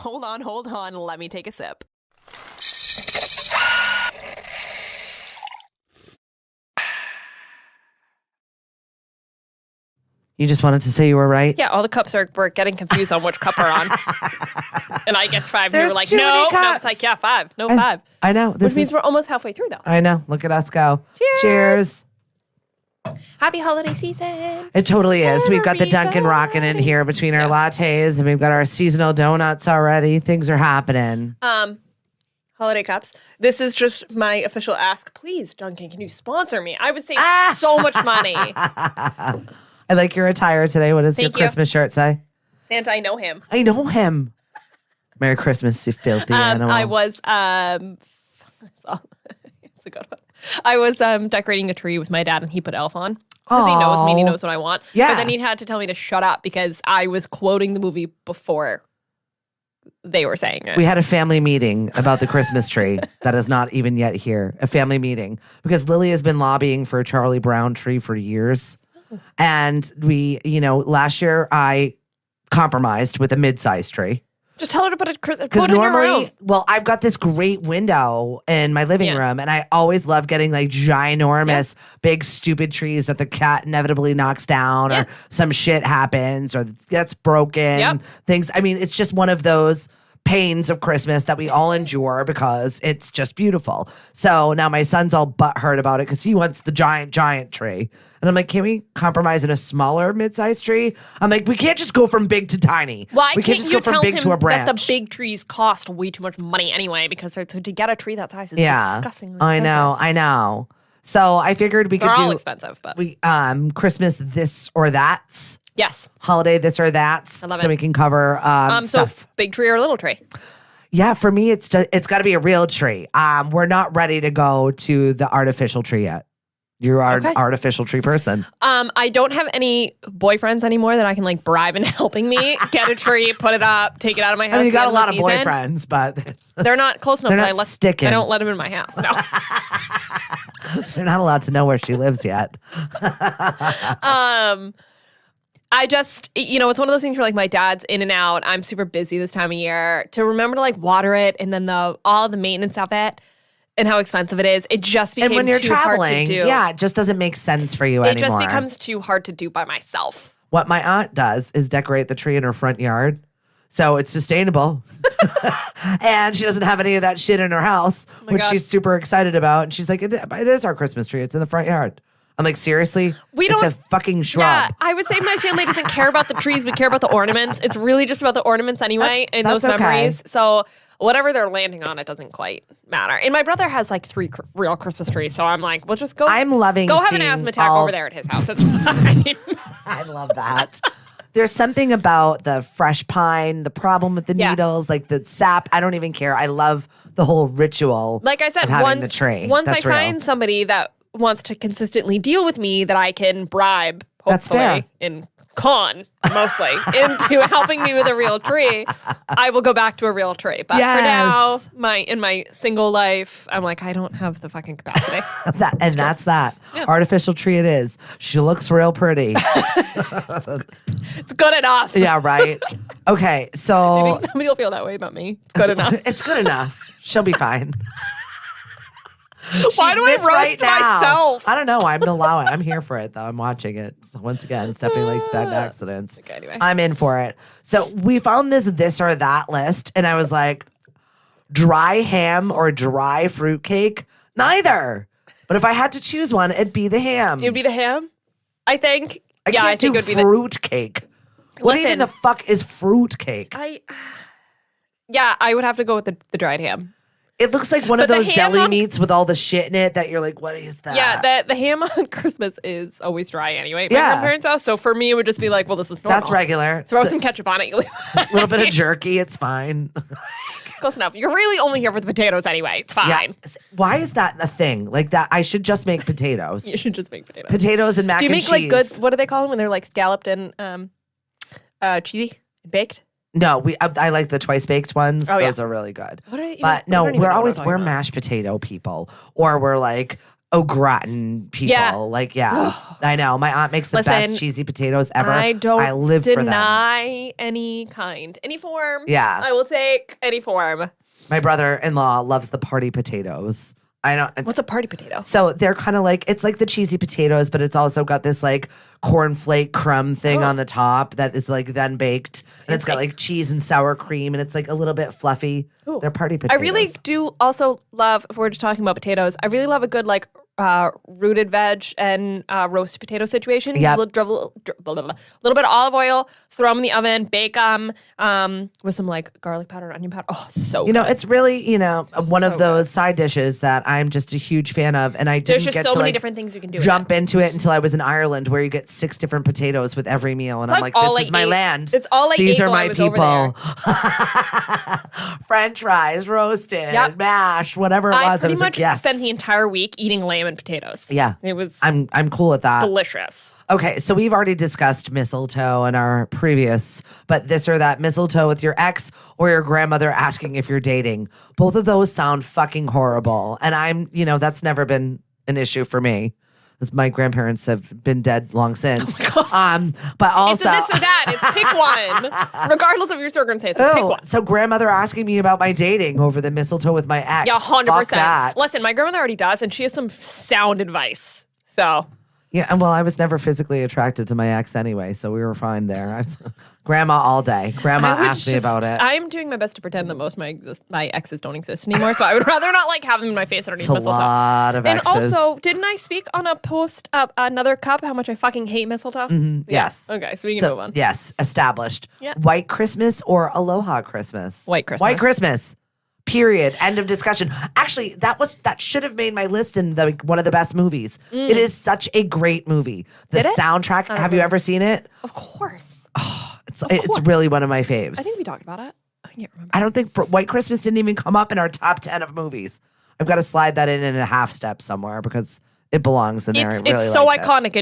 Hold on. Let me take a sip. You just wanted to say you were right? Yeah, all the cups we're getting confused on which cup we're on. And I guess 5. And you were like, too many no. cups. No, it's like, yeah, 5. No, 5. I know. Which means we're almost halfway through, though. I know. Look at us go. Cheers. Happy holiday season. It totally is. We've got the Dunkin' rocking in here between our lattes, and we've got our seasonal donuts already. Things are happening. Holiday cups. This is just my official ask. Please, Dunkin', can you sponsor me? I would save so much money. I like your attire today. What does your Christmas shirt say? Santa, I know him. I know him. Merry Christmas, you filthy animal. I was, it's a good one. I was decorating the tree with my dad, and he put Elf on. Because he knows me and he knows what I want. Yeah. But then he had to tell me to shut up because I was quoting the movie before they were saying it. We had a family meeting about the Christmas tree that is not even yet here. A family meeting. Because Lily has been lobbying for a Charlie Brown tree for years. And we, last year I compromised with a mid-sized tree. Just tell her to put it in normally, your room. well, I've got this great window in my living room, and I always love getting like ginormous, big, stupid trees that the cat inevitably knocks down, or some shit happens, or gets broken. Things. I mean, it's just one of those pains of Christmas that we all endure because it's just beautiful. So now my son's all butthurt about it because he wants the giant tree. And I'm like, can we compromise in a smaller mid-sized tree? I'm like, we can't just go from big to tiny. Why we can't just go from big to a branch. That the big trees cost way too much money anyway because to get a tree that size is disgustingly expensive. I know. So I figured we could They're do all expensive, but we Christmas this or that's. Yes. Holiday this or that's. I love so it. we can cover stuff. So big tree or little tree? Yeah, for me it's got to be a real tree. We're not ready to go to the artificial tree yet. You are an artificial tree person. I don't have any boyfriends anymore that I can like bribe into helping me get a tree, put it up, take it out of my house. I mean, you got a lot of boyfriends, but they're not close enough. They're not sticking. I don't let them in my house. No. They're not allowed to know where she lives yet. I just, it's one of those things where like my dad's in and out. I'm super busy this time of year. To remember to like water it and then all the maintenance of it and how expensive it is, it just became and when you're too traveling, hard to do. Yeah, it just doesn't make sense for you anymore. It just becomes too hard to do by myself. What my aunt does is decorate the tree in her front yard. So it's sustainable. And she doesn't have any of that shit in her house, which she's super excited about. And she's like, it is our Christmas tree. It's in the front yard. I'm like, seriously? It's a fucking shrub. Yeah, I would say my family doesn't care about the trees. We care about the ornaments. It's really just about the ornaments anyway and those memories. So whatever they're landing on, it doesn't quite matter. And my brother has like 3 real Christmas trees. So I'm like, we'll just go. I'm loving Go have an asthma attack over there at his house. It's fine. I love that. There's something about the fresh pine, the problem with the needles, like the sap. I don't even care. I love the whole ritual. Like I said, of having the tree. Once That's I real. find somebody that wants to consistently deal with me that I can bribe, That's fair. hopefully, and con mostly into helping me with a real tree, I will go back to a real tree. But for now, in my single life, I'm like, I don't have the fucking capacity. That's that. Yeah. Artificial tree it is. She looks real pretty. It's good enough. Yeah, right. Okay, so I think somebody will feel that way about me. It's good enough. It's good enough. She'll be fine. Why do I roast myself? I don't know. I'm here for it, though. I'm watching it. So once again, Stephanie likes bad accidents. Okay, anyway. I'm in for it. So we found this or that list, and I was like, dry ham or dry fruitcake? Neither. But if I had to choose one, it'd be the ham. It'd be the ham, I think. I think it would be fruitcake. What even the fuck is fruitcake? I would have to go with the dried ham. It looks like one of those deli meats with all the shit in it that you're like, what is that? Yeah, the ham on Christmas is always dry anyway at my grandparents' house. So for me, it would just be like, well, this is normal. That's regular. Throw some ketchup on it. A little bit of jerky. It's fine. Close enough. You're really only here for the potatoes anyway. It's fine. Yeah. Why is that a thing? Like that, I should just make potatoes. You should just make potatoes. Potatoes and mac and cheese. Do you make like good, what do they call them when they're like scalloped and cheesy, baked? No, I like the twice baked ones. Oh, Those are really good. What are they, but no, we're mashed potato people, or we're like au gratin people. Yeah. I know. My aunt makes the best cheesy potatoes ever. I live for them. Deny any kind, any form. Yeah. I will take any form. My brother-in-law loves the party potatoes. I don't. What's a party potato? So they're kind of like, it's like the cheesy potatoes, but it's also got this like cornflake crumb thing on the top that is like then baked. And it's got like cheese and sour cream and it's like a little bit fluffy. Ooh. They're party potatoes. I really do also love, if we're just talking about potatoes, I really love a good like rooted veg and roasted potato situation. Yeah. A little bit of olive oil, throw them in the oven, bake them with some like garlic powder and onion powder. Oh, so good. It's really, one of those side dishes that I'm just a huge fan of. And I didn't There's just get so to many like different things you can do. Jump into it until I was in Ireland, where you get 6 different potatoes with every meal. And I'm like, this is my land. It's all like these are my people. French fries, roasted, mashed, whatever it was. I pretty much yes. spent the entire week eating lamb and potatoes. Yeah. It was I'm cool with that. Delicious. Okay, so we've already discussed mistletoe in our previous, but this or that mistletoe with your ex or your grandmother asking if you're dating. Both of those sound fucking horrible. And that's never been an issue for me, because my grandparents have been dead long since. Oh but also it's a this or that. It's pick one, regardless of your circumstances. Pick one. So grandmother asking me about my dating over the mistletoe with my ex. Yeah, 100%. Fuck that. Listen, my grandmother already does, and she has some sound advice. So. Yeah, well, I was never physically attracted to my ex anyway, so we were fine there. Grandma all day. Grandma asked me about it. I'm doing my best to pretend that most of my exes don't exist anymore, so I would rather not like have them in my face underneath mistletoe. It's a lot of exes. And also, didn't I speak on a post another cup how much I fucking hate mistletoe? Mm-hmm. Yeah. Yes. Okay, so we can move on. Yes, established. Yeah. White Christmas or Aloha Christmas? White Christmas. White Christmas. Period. End of discussion. Actually, that should have made my list in one of the best movies. It is such a great movie. The soundtrack. Have you ever seen it? Of course. Oh, it's really one of my faves. I think we talked about it. I can't remember. I don't think White Christmas didn't even come up in our top 10 of movies. I've got to slide that in a half step somewhere because it belongs in there. It's so iconic.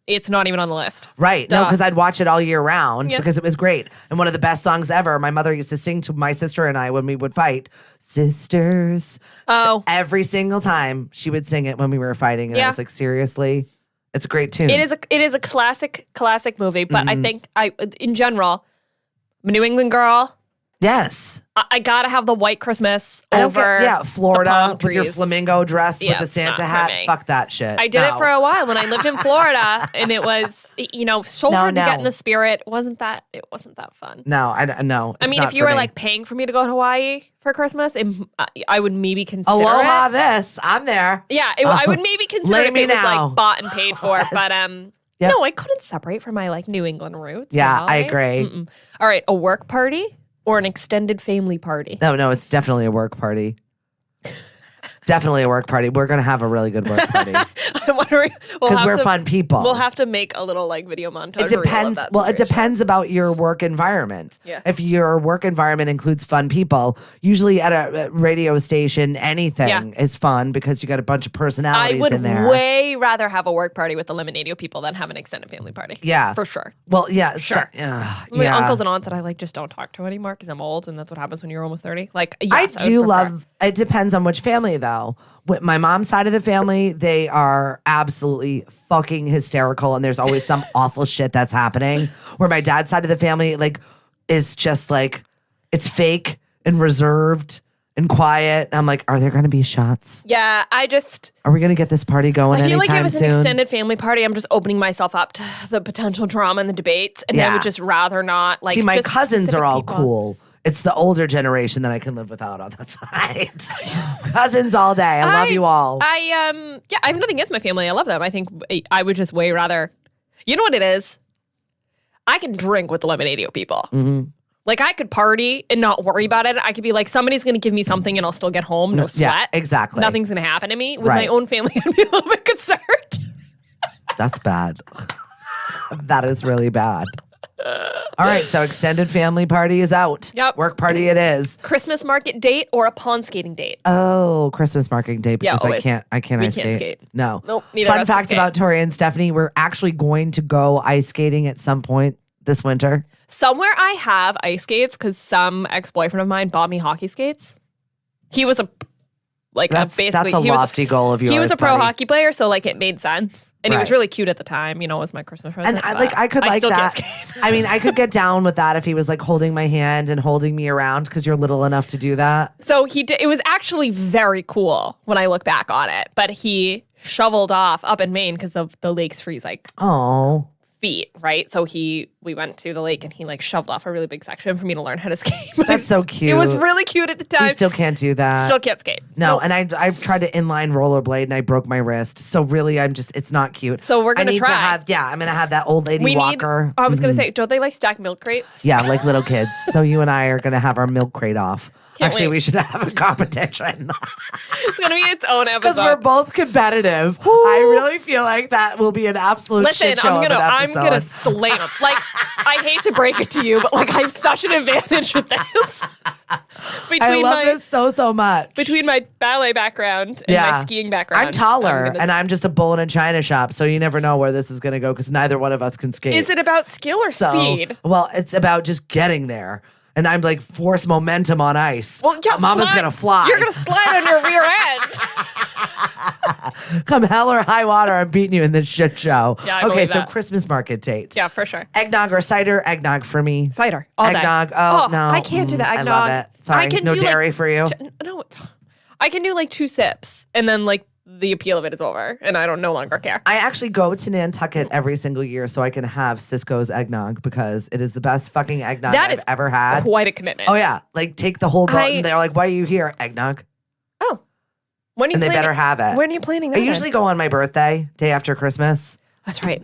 It's not even on the list. Right. Duh. No, because I'd watch it all year round because it was great. And one of the best songs ever, my mother used to sing to my sister and I when we would fight. Sisters. Oh. So every single time she would sing it when we were fighting. And I was like, seriously? It's a great tune. It is a classic movie. But I think in general, I'm a New England girl. Yes. I gotta have the White Christmas over Florida with your flamingo dress with the Santa hat. Fuck that shit. I did it for a while when I lived in Florida, and it was so hard to get in the spirit. It wasn't that fun. No, no. I mean, if you were like paying for me to go to Hawaii for Christmas, I would maybe consider Aloha it. this. I'm there. Yeah, I would maybe consider it if it was like bought and paid for. But no, I couldn't separate from my like New England roots. Yeah, I agree. All right, a work party or an extended family party? No, it's definitely a work party. Definitely a work party. We're going to have a really good work party. I'm wondering. Because we're fun people. We'll have to make a little like video montage. It depends. It depends about your work environment. Yeah. If your work environment includes fun people, usually at a radio station, anything is fun because you got a bunch of personalities in there. I would way rather have a work party with eliminadio people than have an extended family party. Yeah. For sure. Well, yeah. Sure. My uncles and aunts that I just don't talk to anymore because I'm old, and that's what happens when you're almost 30. Like, yes, I do love. It depends on which family though. With my mom's side of the family, they are absolutely fucking hysterical, and there's always some awful shit that's happening. Where my dad's side of the family, is just it's fake and reserved and quiet. And I'm like, are there going to be shots? Yeah, are we going to get this party going? I feel like if it was soon? an extended family party, I'm just opening myself up to the potential drama and the debates, and I would just rather not. See, my cousins are all cool. It's the older generation that I can live without on that side. Cousins all day. I love you all. I have nothing against my family. I love them. I think I would just way rather. You know what it is? I can drink with the eliminadio people. Mm-hmm. Like, I could party and not worry about it. I could be like, somebody's going to give me something and I'll still get home. No sweat. Yeah, exactly. Nothing's going to happen to me. With my own family, I'd be a little bit concerned. That's bad. That is really bad. All right, so extended family party is out. Yep. Work party it is. Christmas market date or a pond skating date? Oh, Christmas market date because always. I can't We ice can't skate. skate. No. Nope, neither Fun of us can fact skate. about Tori and Stephanie, we're actually going to go ice skating at some point this winter. Somewhere I have ice skates because some ex-boyfriend of mine bought me hockey skates. He was a Like that's basically, a lofty goal of yours. He was a pro buddy. hockey player, so like it made sense. And he was Right. really cute at the time, you know, as my Christmas present. And I could like still that. can't skate. I mean, I could get down with that if he was like holding my hand and holding me around because you're little enough to do that. So he did. It was actually very cool when I look back on it. But he shoveled off up in Maine because the lakes freeze like Oh. feet, right? So we went to the lake and he like shoved off a really big section for me to learn how to skate. That's so cute. It was really cute at the time. You still can't do that. Still can't skate. No, Nope. and I've tried to inline rollerblade and I broke my wrist. So really, it's not cute. So we're gonna try. I'm gonna have that old lady walker. I was gonna say, don't they like stack milk crates? Yeah, like little kids. So you and I are gonna have our milk crate off. Can't Actually, wait. we should have a competition. It's gonna be its own episode. Because we're both competitive. I really feel like that will be an absolute Listen, shit show I'm of an gonna episode. slay them. Like, I hate to break it to you, but like I have such an advantage with this. I love this so much. Between my ballet background and my skiing background. I'm taller, and I'm just a bull in a china shop, so you never know where this is going to go because neither one of us can skate. Is it about skill or speed? Well, it's about just getting there. And I'm like, force momentum on ice. Well, yeah, Mama's going to fly. You're going to slide on your rear end. Come hell or high water, I'm beating you in this shit show. Yeah, I okay, believe so that. Christmas market date. Yeah, for sure. Eggnog or cider? Eggnog for me. Cider. All day. Eggnog. Oh, no. I can't do the I eggnog. love it. Sorry, I can no do dairy for you. No, I can do like 2 sips and then like the appeal of it is over and I don't no longer care. I actually go to Nantucket every single year so I can have Cisco's eggnog because it is the best fucking eggnog That I've is ever had. Quite a commitment. Oh, yeah. Like, take the whole boat and they're like, why are you here? Eggnog. Oh. When are you And they better have it. When are you planning that? I usually go on my birthday, day after Christmas. That's right.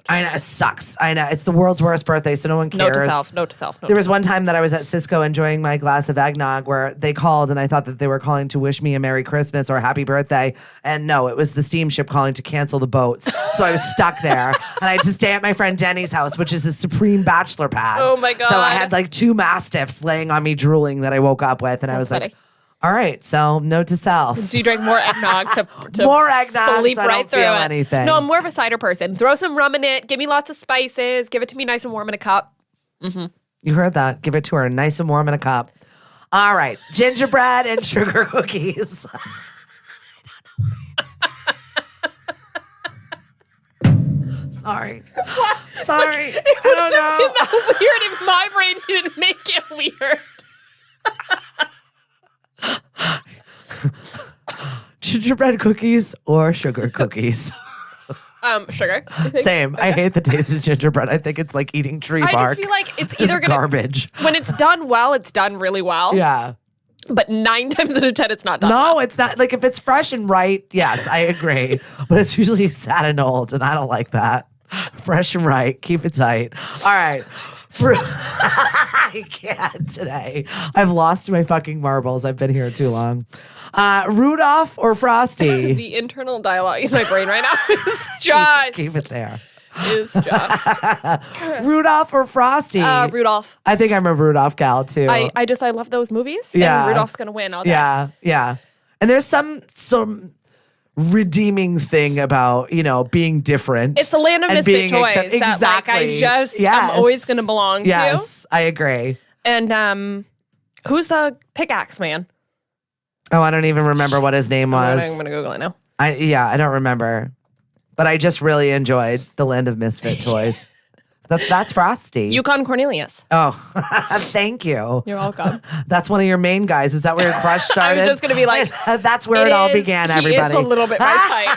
I know, it sucks. I know. It's the world's worst birthday, so no one cares. Note to self. There was one time that I was at Cisco enjoying my glass of eggnog where they called and I thought that they were calling to wish me a Merry Christmas or Happy Birthday. And no, it was the steamship calling to cancel the boats. So I was stuck there. And I had to stay at my friend Denny's house, which is a supreme bachelor pad. Oh my God. So I had like 2 mastiffs laying on me drooling that I woke up with. And I was funny. like, all right, so note to self. So you drank more eggnog to More eggnog, sleep so I right don't through feel it. anything. No, I'm more of a cider person. Throw some rum in it. Give me lots of spices. Give it to me nice and warm in a cup. You heard that. Give it to her nice and warm in a cup. All right. Gingerbread and sugar cookies. Sorry. What? Sorry. It I don't know. Isn't that weird if my brain didn't make it weird? Gingerbread cookies or sugar cookies? Sugar. Same. I hate the taste of gingerbread. I think it's like eating tree bark. I just feel like it's either gonna garbage. when it's done well, it's done really well. Yeah. But 9 times out of 10, it's not done. No, well. it's not. Like if it's fresh and right, yes, I agree. But it's usually sad and old, and I don't like that. Fresh and right. Keep it tight. All right. I can't today. I've lost my fucking marbles. I've been here too long. Rudolph or Frosty? The internal dialogue in my brain right now is just Keep it there. Rudolph or Frosty? Rudolph. I think I'm a Rudolph gal too. I love those movies. Yeah. And Rudolph's gonna win all day. Yeah. And there's some redeeming thing about, being different. It's the land of and misfit being toys that exactly. I'm always gonna belong to. Yes, I agree. And who's the pickaxe man? Oh, I don't even remember what his name was. I'm gonna Google it now. I don't remember. But I just really enjoyed the land of misfit toys. That's Frosty. Yukon Cornelius. Oh, thank you. You're welcome. That's one of your main guys. Is that where your crush started? I was just going to be like, that's where it all began, everybody. It's a little bit my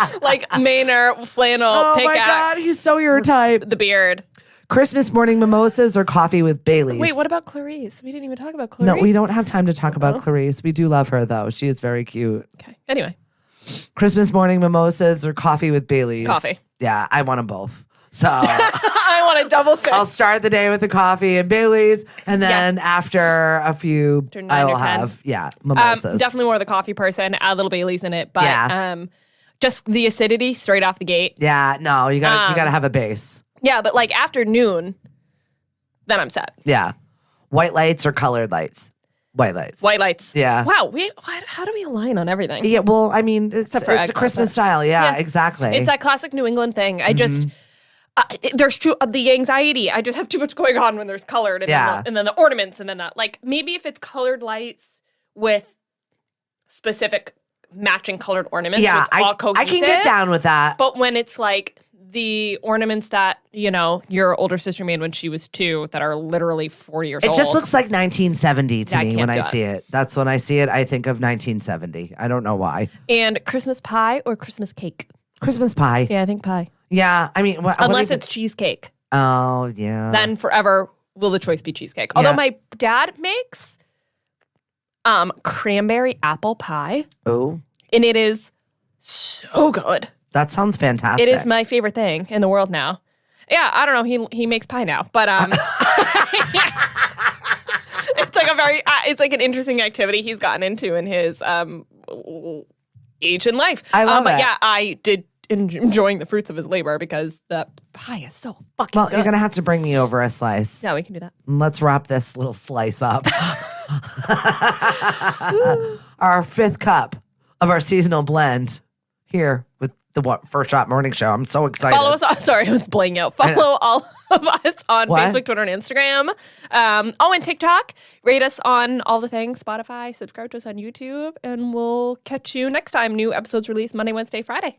type. Like Maynard, flannel, pickaxe. Oh my God, he's so your type. The beard. Christmas morning mimosas or coffee with Baileys? Wait, what about Clarice? We didn't even talk about Clarice. No, we don't have time to talk about Clarice. We do love her, though. She is very cute. Okay. Anyway. Christmas morning mimosas or coffee with Baileys? Coffee. Yeah, I want them both. So I want a double fix. I'll start the day with the coffee and Baileys, and then after a few, I will have mimosas. Definitely more of the coffee person. Add a little Baileys in it, but just the acidity straight off the gate. Yeah, no, you gotta have a base. Yeah, but like after noon, then I'm set. Yeah, white lights or colored lights. White lights. White lights. Yeah. Wow. How do we align on everything? Yeah. Well, I mean, it's a Christmas style. Yeah, exactly. It's that classic New England thing. I just. There's the anxiety. I just have too much going on when there's colored and then the ornaments and then that. Like maybe if it's colored lights with specific matching colored ornaments. Yeah, so it's all cohesive. I can get down with that. But when it's like the ornaments that, your older sister made when she was 2 that are literally 40 years old. It just looks like 1970 to me when I see it. it. That's when I see it. I think of 1970. I don't know why. And Christmas pie or Christmas cake? Christmas pie. Yeah, I think pie. Yeah, I mean, unless it's cheesecake. Oh, yeah. Then forever will the choice be cheesecake. Although my dad makes cranberry apple pie. Oh. And it is so good. That sounds fantastic. It is my favorite thing in the world now. Yeah, I don't know. He makes pie now, but it's like an interesting activity he's gotten into in his age in life. I love it. But yeah, I did enjoying the fruits of his labor because the pie is so fucking good. You're gonna have to bring me over a slice. Yeah, we can do that. Let's wrap this little slice up. Our 5th cup of our seasonal blend here with the First Shot Morning Show. I'm so excited. Follow us on, sorry, I was blanking out. Follow all of us on Facebook, Twitter, and Instagram. And TikTok. Rate us on all the things, Spotify. Subscribe to us on YouTube. And we'll catch you next time. New episodes released Monday, Wednesday, Friday.